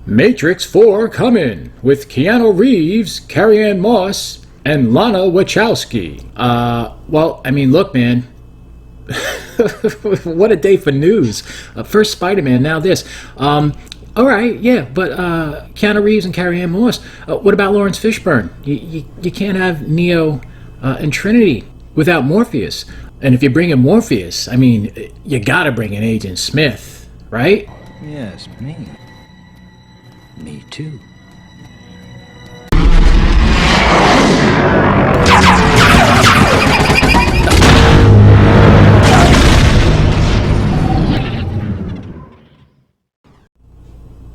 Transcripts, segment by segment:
Matrix 4 coming with Keanu Reeves, Carrie-Anne Moss, and Lana Wachowski. Look, man. What a day for news. First Spider-Man, now this. Alright, yeah, but Keanu Reeves and Carrie-Anne Moss. What about Lawrence Fishburne? You can't have Neo and Trinity without Morpheus. And if you bring in Morpheus, you gotta bring in Agent Smith, right? Yes, me. Me too.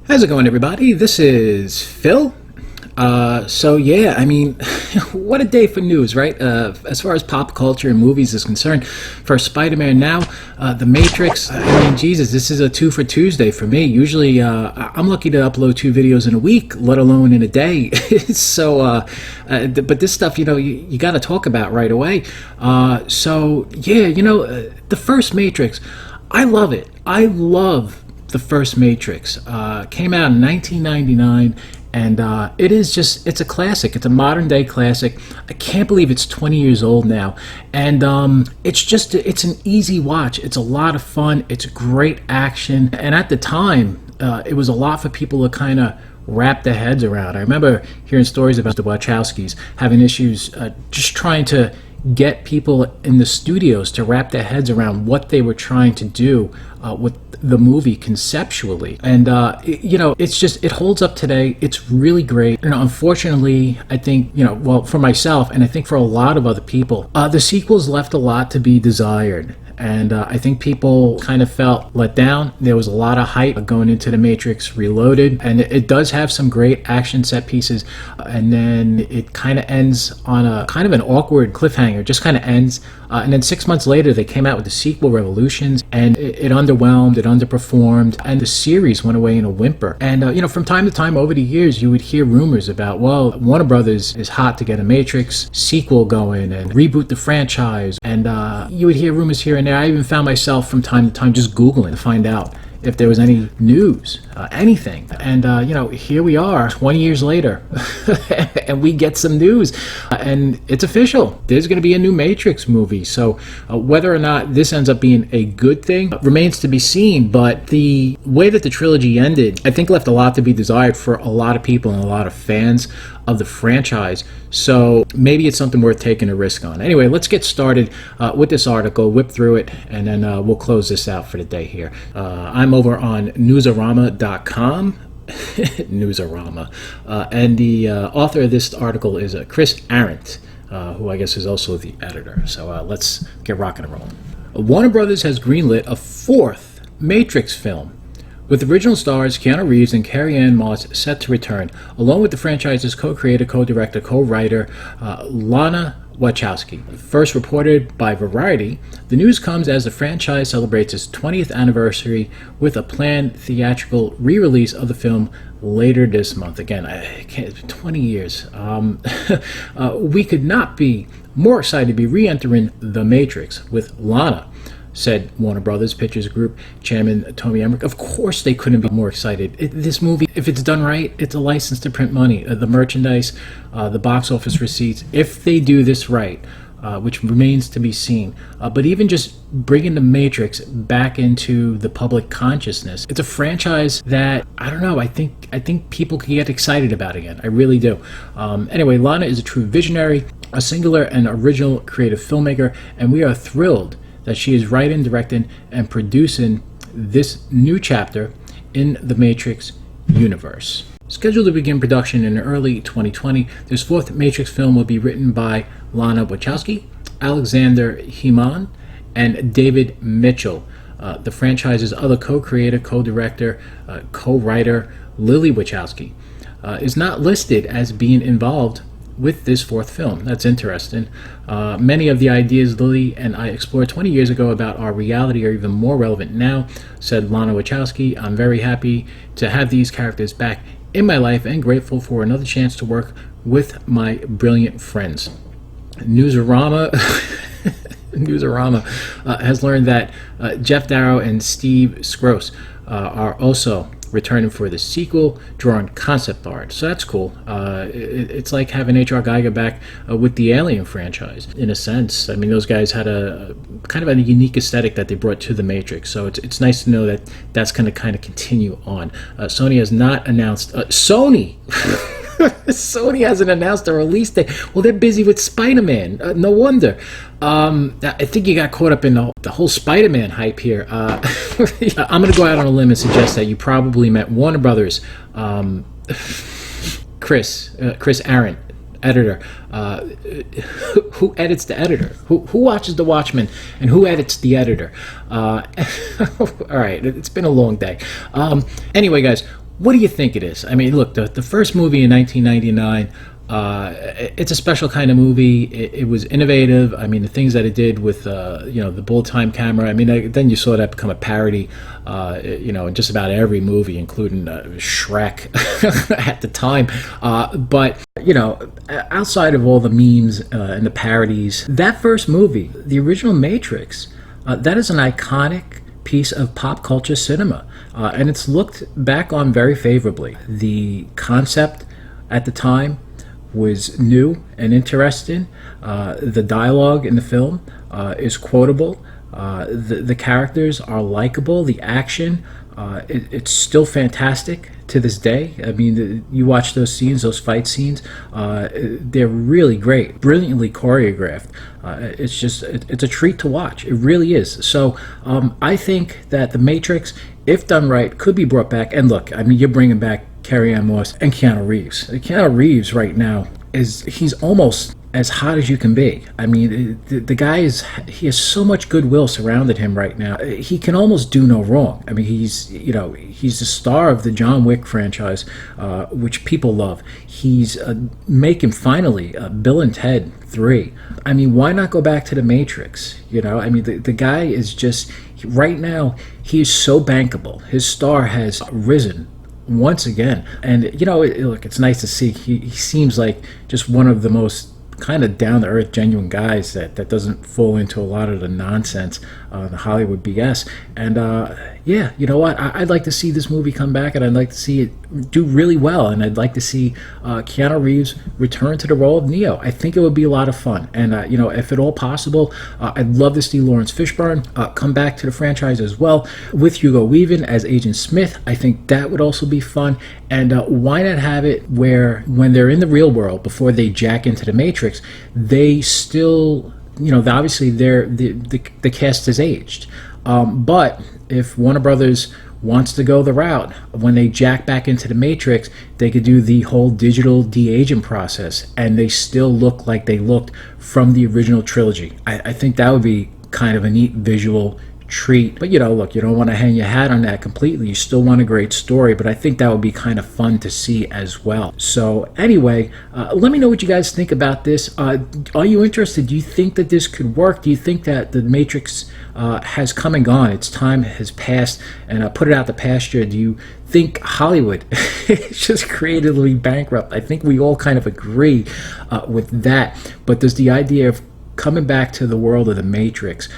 How's it going, everybody? This is Phil. What a day for news, right? As far as pop culture and movies is concerned, for Spider-Man now, The Matrix, Jesus, this is a 2 for Tuesday for me. Usually, I'm lucky to upload 2 videos in a week, let alone in a day. But this stuff, you got to talk about right away. The first Matrix, I love it. I love the first Matrix. Came out in 1999. And it's a classic. It's a modern day classic. I can't believe it's 20 years old now. And it's an easy watch. It's a lot of fun. It's great action. And at the time, it was a lot for people to kind of wrap their heads around. I remember hearing stories about the Wachowskis having issues just trying to get people in the studios to wrap their heads around what they were trying to do with the movie conceptually. And it holds up today. It's really great. Unfortunately, I think, for myself, and I think for a lot of other people, the sequels left a lot to be desired. And I think people kind of felt let down. There was a lot of hype going into The Matrix Reloaded, and it does have some great action set pieces, and then it kind of ends on a kind of an awkward cliffhanger. Just kind of ends, and then 6 months later they came out with the sequel, Revolutions, and it underwhelmed, it underperformed, and the series went away in a whimper. And from time to time over the years, you would hear rumors about, well, Warner Brothers is hot to get a Matrix sequel going and reboot the franchise, and you would hear rumors here and there. I even found myself from time to time just Googling to find out if there was any news, anything. And, here we are 20 years later, and we get some news, and it's official. There's going to be a new Matrix movie. So whether or not this ends up being a good thing remains to be seen. But the way that the trilogy ended, I think, left a lot to be desired for a lot of people and a lot of fans of the franchise. So maybe it's something worth taking a risk on. Anyway, let's get started with this article, whip through it, and then we'll close this out for the day here. I'm over on newsarama.com. Newsarama. And the author of this article is Chris Arendt, who I guess is also the editor. So let's get rocking and rolling. Warner Brothers has greenlit a 4th Matrix film, with original stars Keanu Reeves and Carrie-Anne Moss set to return, along with the franchise's co-creator, co-director, co-writer Lana Wachowski. First reported by Variety, the news comes as the franchise celebrates its 20th anniversary with a planned theatrical re-release of the film later this month. Again, 20 years. We could not be more excited to be re-entering The Matrix with Lana, said Warner Brothers Pictures Group Chairman Tommy Emmerich. Of course they couldn't be more excited. This movie, if it's done right, it's a license to print money. The merchandise, the box office receipts, if they do this right, which remains to be seen. But even just bringing The Matrix back into the public consciousness, it's a franchise that, I don't know, I think people can get excited about again. I really do. Anyway, Lana is a true visionary, a singular and original creative filmmaker, and we are thrilled that she is writing, directing, and producing this new chapter in the Matrix universe. Scheduled to begin production in early 2020, this 4th Matrix film will be written by Lana Wachowski, Alexander Heiman, and David Mitchell. The franchise's other co-creator, co-director, co-writer, Lily Wachowski, is not listed as being involved with this 4th film. That's interesting. Many of the ideas Lily and I explored 20 years ago about our reality are even more relevant now, said Lana Wachowski. I'm very happy to have these characters back in my life and grateful for another chance to work with my brilliant friends. Newsarama has learned that Jeff Darrow and Steve Skroce are also returning for the sequel, drawing concept art. So that's cool. It's like having H.R. Geiger back with the Alien franchise, in a sense. I mean, those guys had a kind of a unique aesthetic that they brought to the Matrix. So it's nice to know that that's going to kind of continue on. Sony has not announced... Sony! Sony hasn't announced a release date. Well, they're busy with Spider-Man. No wonder. I think you got caught up in the whole Spider-Man hype here. I'm going to go out on a limb and suggest that you probably met Warner Brothers, Chris Aaron, editor. Who edits the editor? Who watches The Watchmen, and who edits the editor? All right, it's been a long day. Anyway, guys, what do you think it is? I mean, look, the first movie in 1999, it's a special kind of movie. It was innovative. I mean, the things that it did with, the bullet time camera. I mean, then you saw that become a parody, in just about every movie, including Shrek at the time. But, outside of all the memes and the parodies, that first movie, the original Matrix, that is an iconic piece of pop culture cinema, and it's looked back on very favorably. The concept at the time was new and interesting. The dialogue in the film is quotable. The characters are likable. The action, it's still fantastic to this day. I mean, you watch those scenes, those fight scenes, they're really great, brilliantly choreographed. It's a treat to watch. It really is. So I think that The Matrix, if done right, could be brought back. And look, I mean, you're bringing back Carrie-Anne Moss and Keanu Reeves. Keanu Reeves right now he's almost as hot as you can be. I mean, the guy he has so much goodwill surrounded him right now. He can almost do no wrong. I mean, he's the star of the John Wick franchise, which people love. He's making finally Bill and Ted 3. I mean, why not go back to The Matrix? I mean, the guy is just, right now, he is so bankable. His star has risen once again. And, look, it's nice to see. He seems like just one of the most kind of down-to-earth, genuine guys that doesn't fall into a lot of the nonsense, the Hollywood BS. And yeah, you know what? I'd like to see this movie come back, and I'd like to see it do really well, and I'd like to see Keanu Reeves return to the role of Neo. I think it would be a lot of fun. And if at all possible, I'd love to see Lawrence Fishburne come back to the franchise as well, with Hugo Weaving as Agent Smith. I think that would also be fun. And why not have it where when they're in the real world, before they jack into the Matrix, they still, obviously the cast has aged. But if Warner Brothers wants to go the route, when they jack back into the Matrix, they could do the whole digital de-aging process, and they still look like they looked from the original trilogy. I think that would be kind of a neat visual treat. But look, you don't want to hang your hat on that completely. You still want a great story, but I think that would be kind of fun to see as well. So anyway, let me know what you guys think about this. Are you interested? Do you think that this could work? Do you think that the Matrix has come and gone? Its time has passed, and put it out the pasture. Do you think Hollywood is just creatively bankrupt? I think we all kind of agree with that. But does the idea of coming back to the world of the Matrix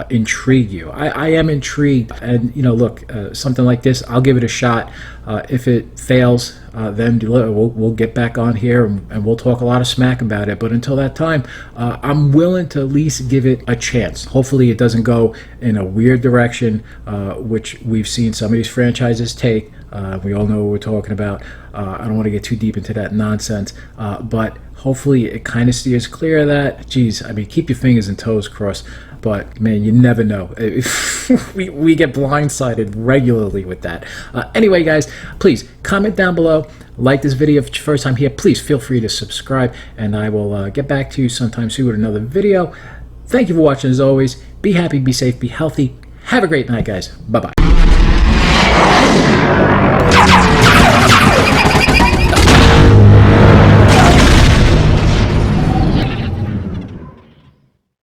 intrigue you? I am intrigued, and look, something like this, I'll give it a shot. If it fails, then we'll get back on here and we'll talk a lot of smack about it. But until that time, I'm willing to at least give it a chance. Hopefully it doesn't go in a weird direction, which we've seen some of these franchises take. We all know what we're talking about. I don't want to get too deep into that nonsense, but hopefully it kind of steers clear of that. Geez, I mean, keep your fingers and toes crossed. But man, you never know. we get blindsided regularly with that. Anyway, guys, please comment down below. Like this video if it's your first time here. Please feel free to subscribe, and I will get back to you sometime soon with another video. Thank you for watching as always. Be happy, be safe, be healthy. Have a great night, guys. Bye-bye.